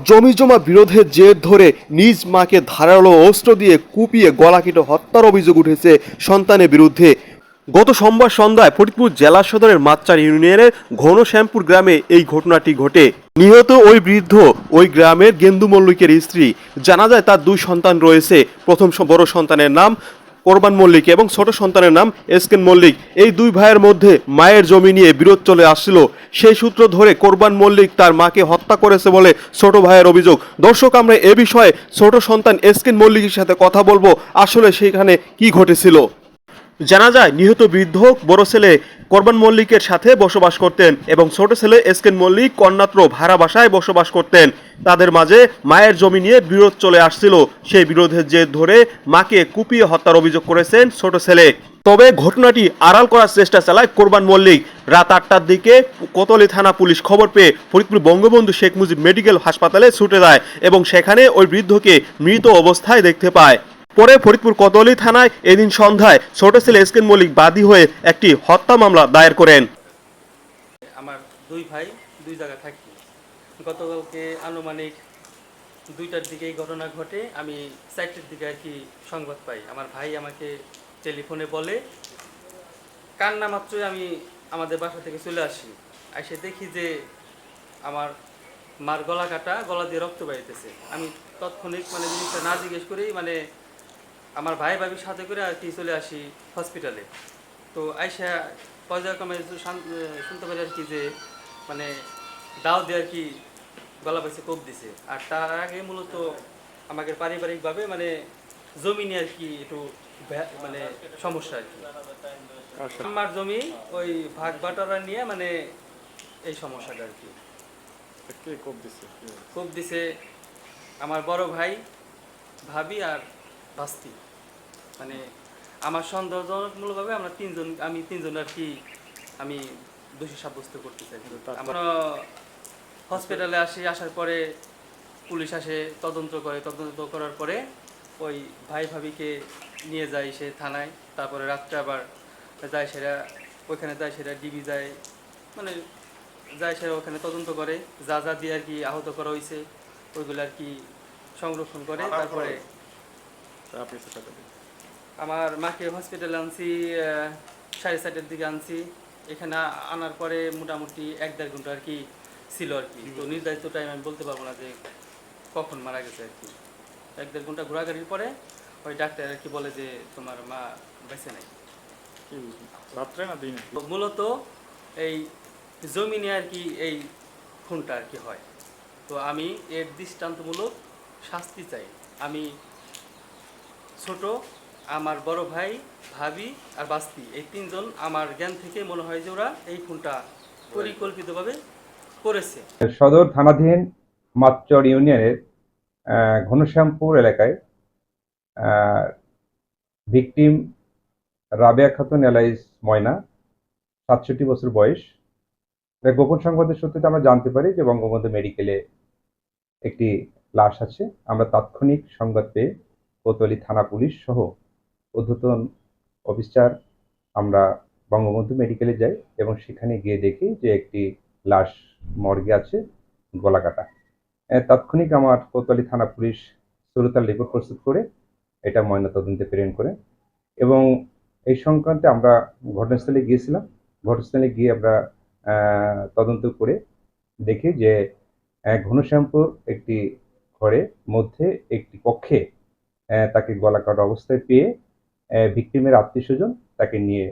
জমিজমা বিরোধের জের ধরে নিজ মাকে ধারালো অস্ত্র দিয়ে কুপিয়ে গলা কেটে হত্যার অভিযোগ উঠেছে সন্তানের বিরুদ্ধে। গত সোমবার সন্ধ্যায় ফরিদপুর জেলা সদরের মাচ্চার ইউনিয়নের ঘনশ্যামপুর গ্রামে এই ঘটনাটি ঘটে। নিহত ওই বৃদ্ধ ওই গ্রামের গেন্দু মল্লিকের স্ত্রী। জানা যায় তার দুই সন্তান রয়েছে। প্রথম বড় সন্তানের নাম কোরবান মল্লিক এবং ছোট সন্তানের নাম এসকেন মল্লিক। এই দুই ভাইয়ের মধ্যে মায়ের জমি নিয়ে বিরোধ চলে আসছিল। সেই সূত্র ধরে কোরবান মল্লিক তার মাকে হত্যা করেছে বলে ছোট ভাইয়ের অভিযোগ। দর্শক, আমরা এ বিষয়ে ছোট সন্তান এসকেন মল্লিকের সাথে কথা বলবো, আসলে সেখানে কি ঘটেছিল। জানা যায় নিহত বৃদ্ধ বড় ছেলে কোরবান মল্লিকের সাথে বসবাস করতেন এবং ছোট ছেলে এসকেন মল্লিক কন্যাত্র ভাড়া বাসায় বসবাস করতেন। তাদের মাঝে মায়ের জমি নিয়ে বিরোধ চলে আসছিল। সেই বিরোধের জের ধরে মাকে কুপিয়ে হত্যার অভিযোগ করেছেন ছোট ছেলে। তবে ঘটনাটি আড়াল করার চেষ্টা চালায় কোরবান মল্লিক। রাত 8টার দিকে কোতোয়ালি থানা পুলিশ খবর পেয়ে ফরিদপুর বঙ্গবন্ধু শেখ মুজিব মেডিকেল হাসপাতালে ছুটে যায় এবং সেখানে ওই বৃদ্ধকে মৃত অবস্থায় দেখতে পায়। পরে ফরিদপুর কোতোয়ালি থানায় এদিন সন্ধ্যায় ছোট ছেলে এসকেন মল্লিক বাদী হয়ে একটি হত্যা মামলা দায়ের করেন। আমার দুই ভাই দুই জায়গায় থাকি। গতকালকে আনুমানিক 2টার দিকে এই ঘটনা ঘটে। আমি 4টার দিকে আর কি সংবাদ পাই। আমার ভাই আমাকে টেলিফোনে বলে, কান্না মাত্রই আমি আমাদের বাসা থেকে চলে আসি। এসে দেখি যে আমার মার গলা কাটা, গলা দিয়ে রক্ত বাইতেছে। আমি তৎক্ষণিক জিনিসটা না জিজ্ঞেস করেই আমার ভাই ভাবির সাথে করে আর কি চলে আসি হসপিটালে। তো আইসা পর্যায়ক্রমে শুনতে পারি আর কি যে দাও দিয়ে আর কি গলা পাইছে কোপ দিছে। আর তার আগে মূলত আমাকে পারিবারিকভাবে জমি নিয়ে আর কি একটু সমস্যা আর কি। আমার জমি ওই ভাগ বাটোয়ারা নিয়ে এই সমস্যাটা আর কি। কোপ দিছে আমার বড় ভাই, ভাবি আর ভাস্তি। আমার সন্দেহজনকমূলকভাবে আমি তিনজন আর কি আমি দোষী সাব্যস্ত করতে চাই। আমরা হসপিটালে আসার পরে পুলিশ আসে, তদন্ত করার পরে ওই ভাই ভাবিকে নিয়ে যায় সে থানায়। তারপরে রাত্রে আবার যায় সেটা ডিবি যায় সেটা ওখানে তদন্ত করে, যা যা দিয়ে আর কি আহত করা হয়েছে ওইগুলো আর কি সংরক্ষণ করে। তারপরে আমার মাকে হসপিটালে আনছি 4:30টার দিকে আনছি। এখানে আনার পরে মোটামুটি 1-1.5 ঘন্টা আর কি ছিল আর কি। তো নির্ধারিত টাইম আমি বলতে পারবো না যে কখন মারা গেছে আর কি। 1-1.5 ঘন্টা ঘোরাঘুরির পরে ওই ডাক্তার আর কি বলে যে তোমার মা বেঁচে নাই। মূলত এই জমি নিয়ে আর কি এই খুনটা আর কি হয়। তো আমি এর দৃষ্টান্তমূলক শাস্তি চাই। আমি ছোট, আমার বড় ভাই, ভাবি আর বাস্তি, এই তিনজন আমার জ্ঞান থেকে মনে হয় যে ওরা এই খুনটা পরিকল্পিতভাবে করেছে। সদর থানাধীন মাচ্চর ইউনিয়নের ঘনশ্যামপুর এলাকায় ভিকটিম রাবেয়া খাতুন এলাইস ময়না, 67 বছর বয়স। গোপন সংবাদের সূত্রে আমরা জানতে পারি যে বঙ্গবন্ধু মেডিকেলে একটি লাশ আছে। আমরা তাৎক্ষণিক সংবাদ পেয়ে কোতোয়ালি থানা পুলিশ সহ ঊর্ধ্বতন অফিসার আমরা বঙ্গবন্ধু মেডিকেলে যাই এবং সেখানে গিয়ে দেখি যে একটি লাশ মর্গে আছে, গলা কাটা। তাৎক্ষণিক আমার কোতোয়ালি থানা পুলিশ সুরতাল রিপোর্ট প্রস্তুত করে এটা ময়নাতদন্তে প্রেরণ করে এবং এই সংক্রান্তে আমরা ঘটনাস্থলে গিয়েছিলাম। ঘটনাস্থলে গিয়ে আমরা তদন্ত করে দেখি যে ঘনশ্যামপুর একটি ঘরের মধ্যে একটি কক্ষে তাকে গলা কাটা অবস্থায় পেয়ে ভিকটিমের আত্মীয়স্বজন তাকে নিয়ে